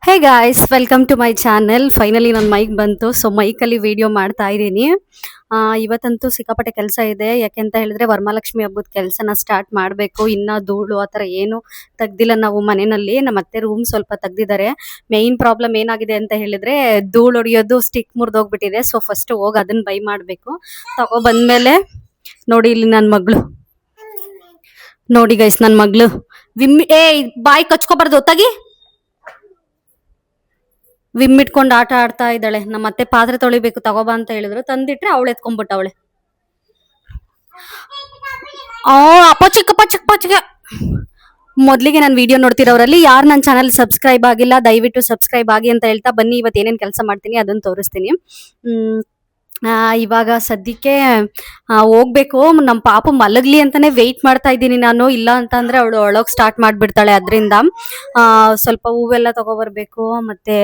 Hey guys, welcome to my channel. Finally ನನ್ನ mic ಬಂತು. So ಮೈಕಲ್ಲಿ ವಿಡಿಯೋ ಮಾಡ್ತಾ ಇದ್ದೀನಿ. ಇವತ್ತಂತೂ ಸಿಕ್ಕಾಪಟ್ಟೆ ಕೆಲಸ ಇದೆ. ಯಾಕೆಂತ ಹೇಳಿದ್ರೆ ವರಮಹಾಲಕ್ಷ್ಮಿ ಹಬ್ಬದ ಕೆಲಸನ ಸ್ಟಾರ್ಟ್ ಮಾಡಬೇಕು. ಇನ್ನ ಧೂಳು ಆ ಥರ ಏನು ತೆಗ್ದಿಲ್ಲ ನಾವು ಮನೆಯಲ್ಲಿ. ನಮ್ಮ ಅತ್ತೆ ರೂಮ್ ಸ್ವಲ್ಪ ತೆಗ್ದಿದ್ದಾರೆ. ಮೇನ್ ಪ್ರಾಬ್ಲಮ್ ಏನಾಗಿದೆ ಅಂತ ಹೇಳಿದ್ರೆ ಧೂಳು ಹೊಡಿಯೋದು ಸ್ಟಿಕ್ ಮುರಿದೋಗ್ಬಿಟ್ಟಿದೆ. ಸೊ ಫಸ್ಟ್ ಹೋಗಿ ಅದನ್ನ ಬೈ ಮಾಡಬೇಕು. ತಗೋ ಬಂದ್ಮೇಲೆ ನೋಡಿ ಇಲ್ಲಿ ನನ್ನ ಮಗಳು. ನೋಡಿ ಗೈಸ್, ನನ್ನ ಮಗಳು ಬಾಯಿ ಕಚ್ಕೊಬಾರ್ದು, ತಗಿ. ವಿಮ್ ಇಟ್ಕೊಂಡು ಆಟ ಆಡ್ತಾ ಇದ್ದಾಳೆ. ನಮ್ಮ ಅತ್ತೆ ಪಾತ್ರೆ ತೊಳಿಬೇಕು ತಗೋಬಾ ಅಂತ ಹೇಳಿದ್ರು, ತಂದಿಟ್ರೆ ಅವಳು ಎತ್ಕೊಂಡ್ಬಿಟ್ಟವಳೆ. ಅಪ್ಪ ಚಿಕ್ಕ ಮೊದಲಿಗೆ ನನ್ನ ವಿಡಿಯೋ ನೋಡ್ತಿರೋರಲ್ಲಿ ಯಾರು ನನ್ನ ಚಾನಲ್ ಸಬ್ಸ್ಕ್ರೈಬ್ ಆಗಿಲ್ಲ, ದಯವಿಟ್ಟು ಸಬ್ಸ್ಕ್ರೈಬ್ ಆಗಿ ಅಂತ ಹೇಳ್ತಾ ಬನ್ನಿ. ಇವತ್ತು ಏನೇನು ಕೆಲಸ ಮಾಡ್ತೀನಿ ಅದನ್ನು ತೋರಿಸ್ತೀನಿ. ಇವಾಗ ಸದ್ಯಕ್ಕೆ ಹೋಗ್ಬೇಕು. ನಮ್ಮ ಪಾಪು ಮಲಗ್ಲಿ ಅಂತಾನೆ ವೆಯ್ಟ್ ಮಾಡ್ತಾ ಇದ್ದೀನಿ ನಾನು. ಇಲ್ಲ ಅಂತ ಅಂದ್ರೆ ಅವಳು ಒಳಗ್ ಸ್ಟಾರ್ಟ್ ಮಾಡ್ಬಿಡ್ತಾಳೆ. ಅದರಿಂದ ಸ್ವಲ್ಪ ಹೂವೆಲ್ಲ ತಗೋಬರ್ಬೇಕು. ಮತ್ತೆ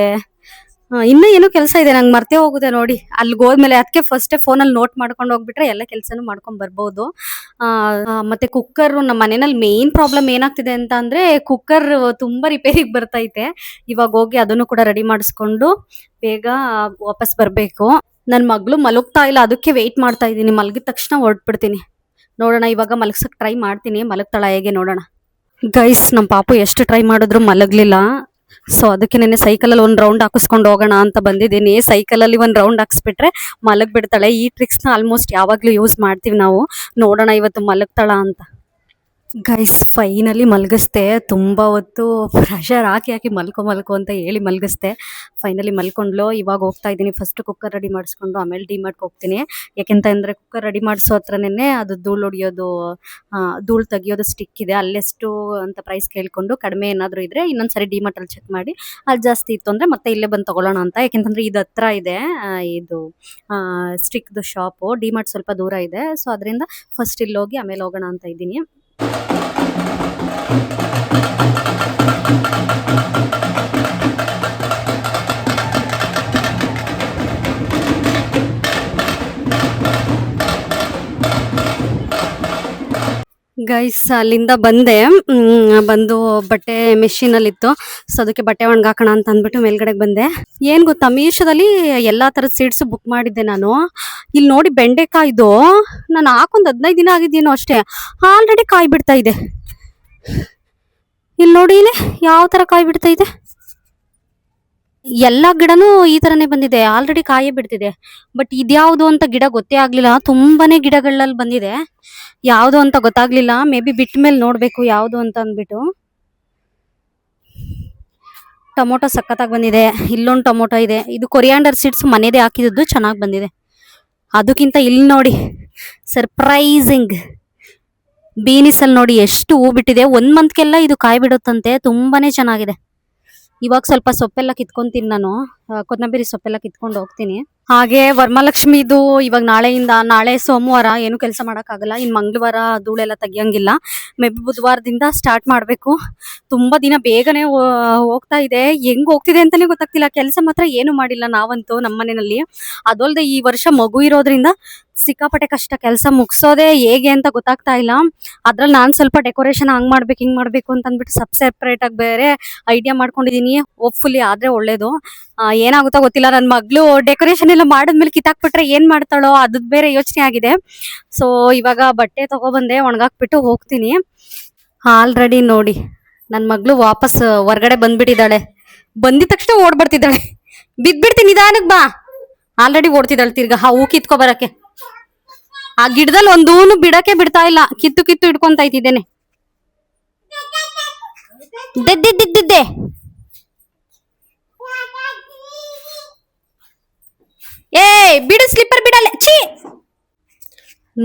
ಇನ್ನೂ ಏನೋ ಕೆಲಸ ಇದೆ, ನಂಗೆ ಮರ್ತೇ ಹೋಗುತ್ತೆ ನೋಡಿ. ಅಲ್ಲಿ ಹೋದ್ಮೇಲೆ ಅದಕ್ಕೆ ಫಸ್ಟೇ ಫೋನಲ್ಲಿ ನೋಟ್ ಮಾಡ್ಕೊಂಡು ಹೋಗ್ಬಿಟ್ರೆ ಎಲ್ಲ ಕೆಲಸನೂ ಮಾಡ್ಕೊಂಡ್ ಬರ್ಬೋದು. ಮತ್ತೆ ಕುಕ್ಕರ್ ನಮ್ಮ ಮನೆಯಲ್ಲಿ ಮೇನ್ ಪ್ರಾಬ್ಲಮ್ ಏನಾಗ್ತಿದೆ ಅಂತ ಅಂದ್ರೆ ಕುಕ್ಕರ್ ತುಂಬಾ ರಿಪೇರಿಗೆ ಬರ್ತೈತೆ. ಇವಾಗ ಹೋಗಿ ಅದನ್ನು ಕೂಡ ರೆಡಿ ಮಾಡಿಸ್ಕೊಂಡು ಬೇಗ ವಾಪಸ್ ಬರ್ಬೇಕು. ನನ್ನ ಮಗಳು ಮಲಗ್ತಾ ಇಲ್ಲ, ಅದಕ್ಕೆ ವೆಯ್ಟ್ ಮಾಡ್ತಾ ಇದ್ದೀನಿ. ಮಲಗಿದ ತಕ್ಷಣ ಹೊರಟ್ಬಿಡ್ತೀನಿ. ನೋಡೋಣ, ಇವಾಗ ಮಲಗ್ಸಕ್ ಟ್ರೈ ಮಾಡ್ತೀನಿ. ಮಲಗ್ತಾಳ ಹೇಗೆ ನೋಡೋಣ. ಗೈಸ್, ನಮ್ಮ ಪಾಪು ಎಷ್ಟು ಟ್ರೈ ಮಾಡಿದ್ರು ಮಲಗ್ಲಿಲ್ಲ. ಸೊ ಅದಕ್ಕೆ ನೆನ್ನೆ ಸೈಕಲಲ್ಲಿ ಒಂದು ರೌಂಡ್ ಹಾಕಿಸ್ಕೊಂಡು ಹೋಗೋಣ ಅಂತ ಬಂದಿದ್ದೀನಿ. ಸೈಕಲಲ್ಲಿ ಒಂದು ರೌಂಡ್ ಹಾಕ್ಸ್ಬಿಟ್ರೆ ಮಲಗ್ ಬಿಡ್ತಾಳೆ. ಈ ಟ್ರಿಕ್ಸ್ನ ಆಲ್ಮೋಸ್ಟ್ ಯಾವಾಗಲೂ ಯೂಸ್ ಮಾಡ್ತೀವಿ ನಾವು. ನೋಡೋಣ ಇವತ್ತು ಮಲಗ್ತಾಳ ಅಂತ. ಗೈಸ್, ಫೈನಲಿ ಮಲಗಿಸ್ದೆ. ತುಂಬ ಹೊತ್ತು ಪ್ರೆಷರ್ ಹಾಕಿ ಮಲ್ಕೊ ಅಂತ ಹೇಳಿ ಮಲಗಿಸ್ದೆ. ಫೈನಲಿ ಮಲ್ಕೊಂಡ್ಲು. ಇವಾಗ ಹೋಗ್ತಾ ಇದ್ದೀನಿ. ಫಸ್ಟ್ ಕುಕ್ಕರ್ ರೆಡಿ ಮಾಡಿಸ್ಕೊಂಡು ಆಮೇಲೆ ಡಿಮಾರ್ಟ್ಗೆ ಹೋಗ್ತೀನಿ. ಯಾಕೆಂತ ಅಂದರೆ ಕುಕ್ಕರ್ ರೆಡಿ ಮಾಡಿಸೋ ಹತ್ರನೇ ಅದು ಧೂಳು ಹೊಡಿಯೋದು, ಧೂಳು ತೆಗಿಯೋದು ಸ್ಟಿಕ್ ಇದೆ. ಅಲ್ಲೆಷ್ಟು ಅಂತ ಪ್ರೈಸ್ ಕೇಳ್ಕೊಂಡು ಕಡಿಮೆ ಏನಾದರೂ ಇದ್ದರೆ ಇನ್ನೊಂದ್ಸರಿ ಡಿಮಾರ್ಟಲ್ಲಿ ಚೆಕ್ ಮಾಡಿ ಅಲ್ಲಿ ಜಾಸ್ತಿ ಇತ್ತು ಅಂದರೆ ಮತ್ತೆ ಇಲ್ಲೇ ಬಂದು ತೊಗೊಳ್ಳೋಣ ಅಂತ. ಯಾಕೆಂತಂದರೆ ಇದು ಹತ್ರ ಇದೆ, ಇದು ಸ್ಟಿಕ್ದು ಶಾಪು. ಡಿಮಾರ್ಟ್ ಸ್ವಲ್ಪ ದೂರ ಇದೆ. ಸೊ ಅದರಿಂದ ಫಸ್ಟ್ ಇಲ್ಲಿ ಹೋಗಿ ಆಮೇಲೆ ಹೋಗೋಣ ಅಂತ ಇದ್ದೀನಿ. ಗೈಸ್, ಅಲ್ಲಿಂದ ಬಂದೆ. ಬಂದು ಬಟ್ಟೆ ಮೆಷಿನಲ್ಲಿತ್ತು. ಸೊ ಅದಕ್ಕೆ ಬಟ್ಟೆ ಒಣಗಾಕೋಣ ಅಂತ ಅಂದ್ಬಿಟ್ಟು ಮೇಲ್ಗಡೆಗೆ ಬಂದೆ. ಏನು ಗೊತ್ತಾ, ಮೀಶೋದಲ್ಲಿ ಎಲ್ಲ ಥರದ ಸೀಡ್ಸ್ ಬುಕ್ ಮಾಡಿದ್ದೆ ನಾನು. ಇಲ್ಲಿ ನೋಡಿ, ಬೆಂಡೆಕಾಯ್ದು ನಾನು ಹಾಕೊಂದು 15 ದಿನ ಆಗಿದ್ದೇನೋ ಅಷ್ಟೇ, ಆಲ್ರೆಡಿ ಕಾಯಿ ಬಿಡ್ತಾ ಇದೆ. ಇಲ್ಲಿ ನೋಡಿ, ಇಲ್ಲಿ ಯಾವ ಥರ ಕಾಯಿ ಬಿಡ್ತಾ ಇದೆ. ಎಲ್ಲ ಗಿಡನೂ ಈ ಥರನೇ ಬಂದಿದೆ, ಆಲ್ರೆಡಿ ಕಾಯೇ ಬಿಡ್ತಿದೆ. ಬಟ್ ಇದ್ಯಾವುದು ಅಂತ ಗಿಡ ಗೊತ್ತೇ ಆಗಲಿಲ್ಲ. ತುಂಬಾನೇ ಗಿಡಗಳಲ್ಲಿ ಬಂದಿದೆ, ಯಾವುದು ಅಂತ ಗೊತ್ತಾಗ್ಲಿಲ್ಲ. ಮೇ ಬಿ ಬಿಟ್ಟ ಮೇಲೆ ನೋಡಬೇಕು ಯಾವುದು ಅಂತ ಅಂದ್ಬಿಟ್ಟು. ಟೊಮೊಟೊ ಸಖತ್ತಾಗಿ ಬಂದಿದೆ. ಇಲ್ಲೊಂದು ಟೊಮೊಟೊ ಇದೆ. ಇದು ಕೊರಿಯಾಂಡರ್ ಸೀಡ್ಸ್ ಮನೆದೇ ಹಾಕಿದ್ದು, ಚೆನ್ನಾಗಿ ಬಂದಿದೆ. ಅದಕ್ಕಿಂತ ಇಲ್ಲಿ ನೋಡಿ, ಸರ್ಪ್ರೈಸಿಂಗ್ ಬೀನಿಸಲ್ಲಿ ನೋಡಿ ಎಷ್ಟು ಹೂ ಬಿಟ್ಟಿದೆ. 1 ಮಂತ್ಗೆಲ್ಲ ಇದು ಕಾಯಿ ಬಿಡುತ್ತಂತೆ. ತುಂಬಾನೇ ಚೆನ್ನಾಗಿದೆ. ಇವಾಗ ಸ್ವಲ್ಪ ಸೊಪ್ಪೆಲ್ಲ ಕಿತ್ಕೊಂತೀನಿ ನಾನು. ಕೊತ್ತಂಬರಿ ಸೊಪ್ಪೆಲ್ಲ ಕಿತ್ಕೊಂಡು ಹೋಗ್ತೀನಿ. ಹಾಗೆ ವರಮಹಾಲಕ್ಷ್ಮಿದು ಇವಾಗ ನಾಳೆ ಸೋಮವಾರ ಏನು ಕೆಲಸ ಮಾಡೋಕ್ಕಾಗಲ್ಲ. ಇನ್ನು ಮಂಗಳವಾರ ಧೂಳೆಲ್ಲ ತೆಗಿಯಂಗಿಲ್ಲ. ಮೇ ಬಿ ಬುಧವಾರದಿಂದ ಸ್ಟಾರ್ಟ್ ಮಾಡಬೇಕು. ತುಂಬ ದಿನ ಬೇಗನೆ ಹೋಗ್ತಾ ಇದೆ. ಹೆಂಗ್ ಹೋಗ್ತಿದೆ ಅಂತಲೇ ಗೊತ್ತಾಗ್ತಿಲ್ಲ. ಕೆಲಸ ಮಾತ್ರ ಏನು ಮಾಡಿಲ್ಲ ನಾವಂತೂ ನಮ್ಮ ಮನೆಯಲ್ಲಿ. ಅದಲ್ಲದೆ ಈ ವರ್ಷ ಮಗು ಇರೋದ್ರಿಂದ ಸಿಕ್ಕಾಪಟ್ಟೆ ಕಷ್ಟ. ಕೆಲಸ ಮುಗಿಸೋದೇ ಹೇಗೆ ಅಂತ ಗೊತ್ತಾಗ್ತಾ ಇಲ್ಲ. ಅದ್ರಲ್ಲಿ ನಾನು ಸ್ವಲ್ಪ ಡೆಕೋರೇಷನ್ ಹಂಗೆ ಮಾಡ್ಬೇಕು ಹಿಂಗೆ ಮಾಡಬೇಕು ಅಂತ ಅಂದ್ಬಿಟ್ಟು ಸಪ್ರೇಟಾಗಿ ಬೇರೆ ಐಡಿಯಾ ಮಾಡ್ಕೊಂಡಿದ್ದೀನಿ. ಹೋಪ್ಫುಲಿ ಆದರೆ ಒಳ್ಳೇದು. ಏನಾಗುತ್ತೋ ಗೊತ್ತಿಲ್ಲ. ನನ್ನ ಮಗಳು ಡೆಕೋರೇಷನ್ ಎಲ್ಲ ಮಾಡಿದ್ಮೇಲೆ ಕಿತ್ತಾಕ್ಬಿಟ್ರೆ ಏನು ಮಾಡ್ತಾಳೋ ಅದು ಬೇರೆ ಯೋಚನೆ ಆಗಿದೆ. ಸೊ ಇವಾಗ ಬಟ್ಟೆ ತಗೊಬಂದೆ, ಒಣಗಾಕ್ಬಿಟ್ಟು ಹೋಗ್ತೀನಿ. ಆಲ್ರೆಡಿ ನೋಡಿ, ನನ್ನ ಮಗಳು ವಾಪಸ್ ಹೊರ್ಗಡೆ ಬಂದ್ಬಿಟ್ಟಿದ್ದಾಳೆ. ಬಂದಿದ ತಕ್ಷಣ ಓಡ್ಬರ್ತಿದ್ದಾಳೆ. ಬಿದ್ಬಿಡ್ತೀನಿ, ನಿಧಾನಕ್ಕೆ ಬಾ. ಆಲ್ರೆಡಿ ಓಡ್ತಿದ್ದಾಳೆ ತಿರ್ಗಾ ಹೂ ಕಿತ್ಕೊ ಬರಕ್ಕೆ. ಆ ಗಿಡದಲ್ಲಿ ಒಂದೂನು ಬಿಡಕ್ಕೆ ಬಿಡ್ತಾ ಇಲ್ಲ. ಕಿತ್ತು ಹಿಡ್ಕೊಂತ ಇದ್ದೇನೆ. ದೆದ್ದಿದ್ದಿದ್ದೆ ಬಿಡು, ಸ್ಲಿಪ್ಪರ್ ಬಿಡಲ್ಲ. ಛೀ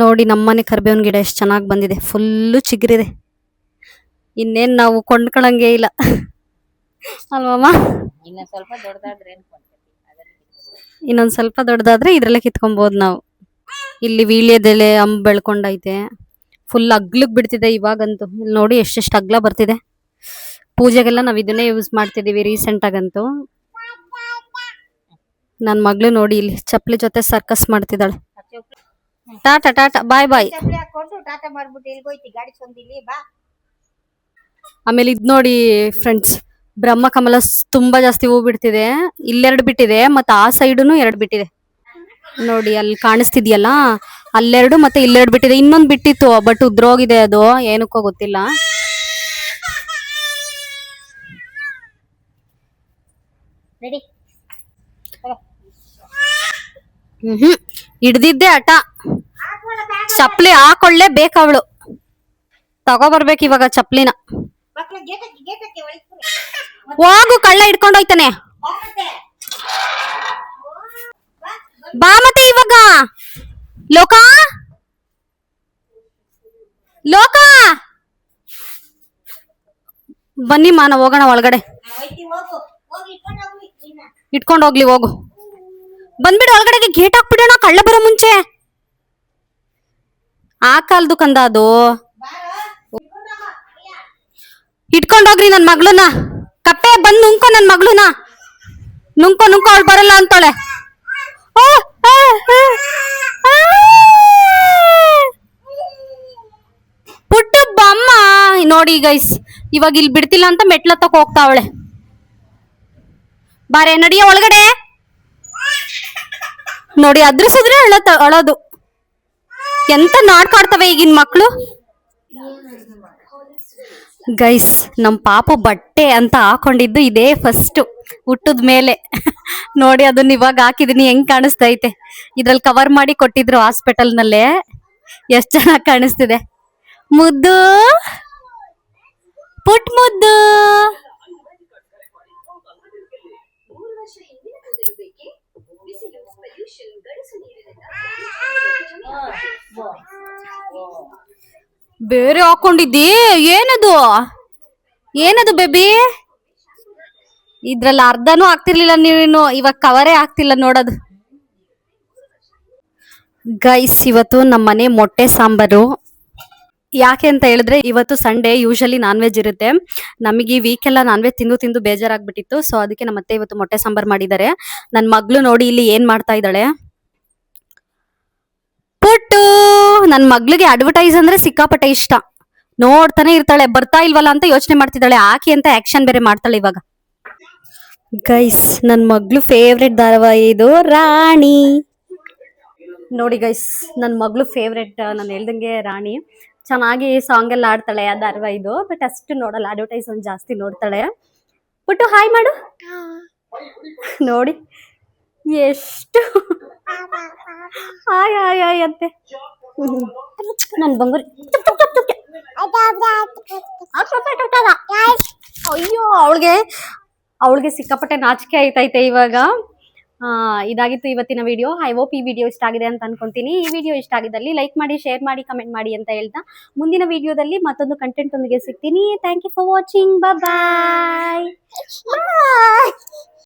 ನೋಡಿ, ನಮ್ಮನೆ ಕರ್ಬೇವಿನ ಗಿಡ ಎಷ್ಟು ಚೆನ್ನಾಗಿ ಬಂದಿದೆ. ಫುಲ್ಲು ಚಿಗುರಿದೆ. ಇನ್ನೇನು ನಾವು ಕೊಂಡ್ಕೊಳಂಗೇ ಇಲ್ಲ ಅಲ್ವಮ್ಮ. ಇನ್ನೊಂದು ಸ್ವಲ್ಪ ದೊಡ್ಡದಾದ್ರೆ ಇದ್ರಲ್ಲೇ ಕಿತ್ಕೊಬೋದು ನಾವು. ಇಲ್ಲಿ ವೀಳ್ಯದೆಲೆ ಅಂಬ್ ಬೆಳ್ಕೊಂಡೈತೆ. ಫುಲ್ ಅಗ್ಲಕ್ಕೆ ಬಿಡ್ತಿದೆ ಇವಾಗಂತೂ. ಇಲ್ಲಿ ನೋಡಿ ಎಷ್ಟೆಷ್ಟು ಅಗ್ಲ ಬರ್ತಿದೆ. ಪೂಜೆಗೆಲ್ಲ ನಾವು ಇದನ್ನೇ ಯೂಸ್ ಮಾಡ್ತಿದ್ದೀವಿ ರೀಸೆಂಟಾಗಂತೂ. ನನ್ನ ಮಗಳು ನೋಡಿ ಇಲ್ಲಿ ಚಪ್ಪಲಿ ಜೊತೆ ಸರ್ಕಸ್ ಮಾಡ್ತಿದ್ದಾಳೆ. ಟಾಟಾ ಟಾಟಾ ಬಾಯ್ ಬಾಯ್. ಆಮೇಲೆ ಇದ್ ನೋಡಿ ಫ್ರೆಂಡ್ಸ್, ಬ್ರಹ್ಮಕಮಲ ತುಂಬಾ ಜಾಸ್ತಿ ಹೂ ಬಿಡ್ತಿದೆ. ಇಲ್ಲೆರಡು ಬಿಟ್ಟಿದೆ ಮತ್ತೆ ಆ ಸೈಡುನು ಎರಡು ಬಿಟ್ಟಿದೆ. ನೋಡಿ ಅಲ್ಲಿ ಕಾಣಿಸ್ತಿದ್ಯಲ್ಲ, ಅಲ್ಲೆರಡು ಮತ್ತೆ ಇಲ್ಲೆರಡು ಬಿಟ್ಟಿದೆ. ಇನ್ನೊಂದು ಬಿಟ್ಟಿತ್ತು ಬಟ್ ಉದ್ರೋಗಿದೆ, ಅದು ಏನಕ್ಕೋ ಗೊತ್ತಿಲ್ಲ. ಹಿಡ್ದಿದ್ದೆ ಹಠ, ಚಪ್ಲಿ ಹಾಕೊಳ್ಳೇ ಬೇಕವಳು. ತಗೋಬರ್ಬೇಕು ಇವಾಗ ಚಪ್ಲಿನ. ಹೋಗು, ಕಳ್ಳ ಹಿಡ್ಕೊಂಡು ಹೋಯ್ತಾನೆ. ಬಾ ಮತ್ತೆ ಇವಾಗ. ಲೋಕ ಲೋಕ ಬನ್ನಿ ಮಾನ, ಹೋಗೋಣ ಒಳಗಡೆ. ಇಟ್ಕೊಂಡು ಹೋಗ್ಲಿ, ಹೋಗು. ಬಂದ್ಬಿಡು ಒಳಗಡೆಗೆ, ಗೇಟ್ ಹಾಕ್ಬಿಡೋಣ ಕಳ್ಳ ಬರೋ ಮುಂಚೆ. ಆ ಕಾಲ್ದು ಕಂದ ಅದು. ಇಟ್ಕೊಂಡೋಗ್ರಿ ನನ್ ಮಗಳನ್ನ. ಕಪ್ಪೆ ಬಂದ್ ನುಂಕೋ ನನ್ ಮಗಳನ್ನ. ನುಂಕೋ ಅವಳು ಬರಲ್ಲ ಅಂತಾಳೆ. ಪುಟ್ಟ ಬಮ್ಮ. ನೋಡಿ ಗೈಸ್, ಇವಾಗ ಇಲ್ಲಿ ಬಿಡ್ತಿಲ್ಲ ಅಂತ ಮೆಟ್ಲತ್ತಕ್ ಹೋಗ್ತಾವಳೆ. ಬಾರೆ ನಡಿಯ ಒಳಗಡೆ. ನೋಡಿ ಅದ್ರಸಿದ್ರೆ ಅಳೋದು. ಎಂತ ನಾಡ್ಕಾಡ್ತವೆ ಈಗಿನ ಮಕ್ಳು. ಗೈಸ್, ನಮ್ ಪಾಪು ಬಟ್ಟೆ ಅಂತ ಹಾಕೊಂಡಿದ್ದು ಇದೇ ಫಸ್ಟ್ ಹುಟ್ಟದ ಮೇಲೆ. ನೋಡಿ ಅದನ್ನ ಇವಾಗ ಹಾಕಿದೀನಿ, ಹೆಂಗ್ ಕಾಣಿಸ್ತೈತೆ. ಇದ್ರಲ್ಲಿ ಕವರ್ ಮಾಡಿ ಕೊಟ್ಟಿದ್ರು ಹಾಸ್ಪಿಟಲ್ ನಲ್ಲೇ. ಎಷ್ಟ್ ಚೆನ್ನಾಗಿ ಕಾಣಿಸ್ತಿದೆ. ಮುದ್ದು, ಪುಟ್ ಮುದ್ದು. ಬೇರೆ ಹಾಕೊಂಡಿದ್ದಿ? ಏನದು ಬೇಬಿ? ಇದ್ರಲ್ಲಿ ಅರ್ಧನೂ ಆಗ್ತಿರ್ಲಿಲ್ಲ ನೀನು, ಇವಾಗ ಕವರೇ ಆಗ್ತಿಲ್ಲ ನೋಡೋದು. ಗೈಸ್, ಇವತ್ತು ನಮ್ಮನೆ ಮೊಟ್ಟೆ ಸಾಂಬಾರು. ಯಾಕೆ ಅಂತ ಹೇಳಿದ್ರೆ ಇವತ್ತು ಸಂಡೇ, ಯೂಶಲಿ ನಾನ್ ವೆಜ್ ಇರುತ್ತೆ. ನಮಗೆ ಈ ವೀಕ್ ಎಲ್ಲ ನಾನ್ ವೆಜ್ ತಿಂದು ಬೇಜಾರಾಗ್ಬಿಟ್ಟಿತ್ತು. ಸೊ ಅದಕ್ಕೆ ನಮ್ಮ ಅತ್ತೆ ಇವತ್ತು ಮೊಟ್ಟೆ ಸಾಂಬಾರ್ ಮಾಡಿದ್ದಾರೆ. ನನ್ ಮಗ್ಳು ನೋಡಿ ಇಲ್ಲಿ ಏನ್ ಮಾಡ್ತಾ ಇದ್ದಾಳೆ. ಪುಟ್ಟು, ನನ್ ಮಗ್ಳಿಗೆ ಅಡ್ವರ್ಟೈಸ್ ಅಂದ್ರೆ ಸಿಕ್ಕಾಪಟ್ಟೆ ಇಷ್ಟ. ನೋಡ್ತಾನೆ ಇರ್ತಾಳೆ, ಬರ್ತಾ ಇಲ್ವಲ್ಲ ಅಂತ ಯೋಚನೆ ಮಾಡ್ತಿದ್ದಾಳೆ. ಆಕಿ ಅಂತ ಆಕ್ಷನ್ ಬೇರೆ ಮಾಡ್ತಾಳೆ ಇವಾಗ. ಗೈಸ್, ನನ್ ಮಗ್ಳು ಫೇವ್ರೆಟ್ ಧಾರಾವಾಹಿ ಇದು ರಾಣಿ. ನೋಡಿ ಗೈಸ್, ನನ್ ಮಗ್ಳು ಫೇವ್ರೆಟ್, ನಾನು ಹೇಳ್ದಂಗೆ ರಾಣಿ. ಚೆನ್ನಾಗಿ ಸಾಂಗ್ ಎಲ್ಲ ಆಡ್ತಾಳೆ ಆ ಧಾರಾವಾಹಿದು. ಬಟ್ ಅಷ್ಟು ನೋಡಲ್ಲ, ಅಡ್ವರ್ಟೈಸ್ ಒಂದು ಜಾಸ್ತಿ ನೋಡ್ತಾಳೆ. ಪುಟ್ಟು ಹಾಯ್ ಮಾಡು. ನೋಡಿ ಎಷ್ಟು ಹಾಯ್ ಹಾಯ್ ಹಾಯ್ ಅಂತೆ ನನ್ ಬಂಗಾರಿ. ಅಯ್ಯೋ, ಅವಳಿಗೆ ಸಿಕ್ಕಾಪಟ್ಟೆ ನಾಚಿಕೆ ಆಯ್ತೈತೆ ಇವಾಗ. ಇದಾಗಿತ್ತು ಇವತ್ತಿನ ವಿಡಿಯೋ. ಐ ಹೋಪ್ ಈ ವಿಡಿಯೋ ಇಷ್ಟ ಆಗಿದೆ ಅಂತ ಅನ್ಕೊಂತೀನಿ. ಈ ವಿಡಿಯೋ ಇಷ್ಟ ಆಗಿದ್ದಲ್ಲಿ ಲೈಕ್ ಮಾಡಿ, ಶೇರ್ ಮಾಡಿ, ಕಮೆಂಟ್ ಮಾಡಿ ಅಂತ ಹೇಳ್ತಾ ಮುಂದಿನ ವಿಡಿಯೋದಲ್ಲಿ ಮತ್ತೊಂದು ಕಂಟೆಂಟ್ ಒಂದಿಗೆ ಸಿಗ್ತೀನಿ. Thank you for watching. Bye.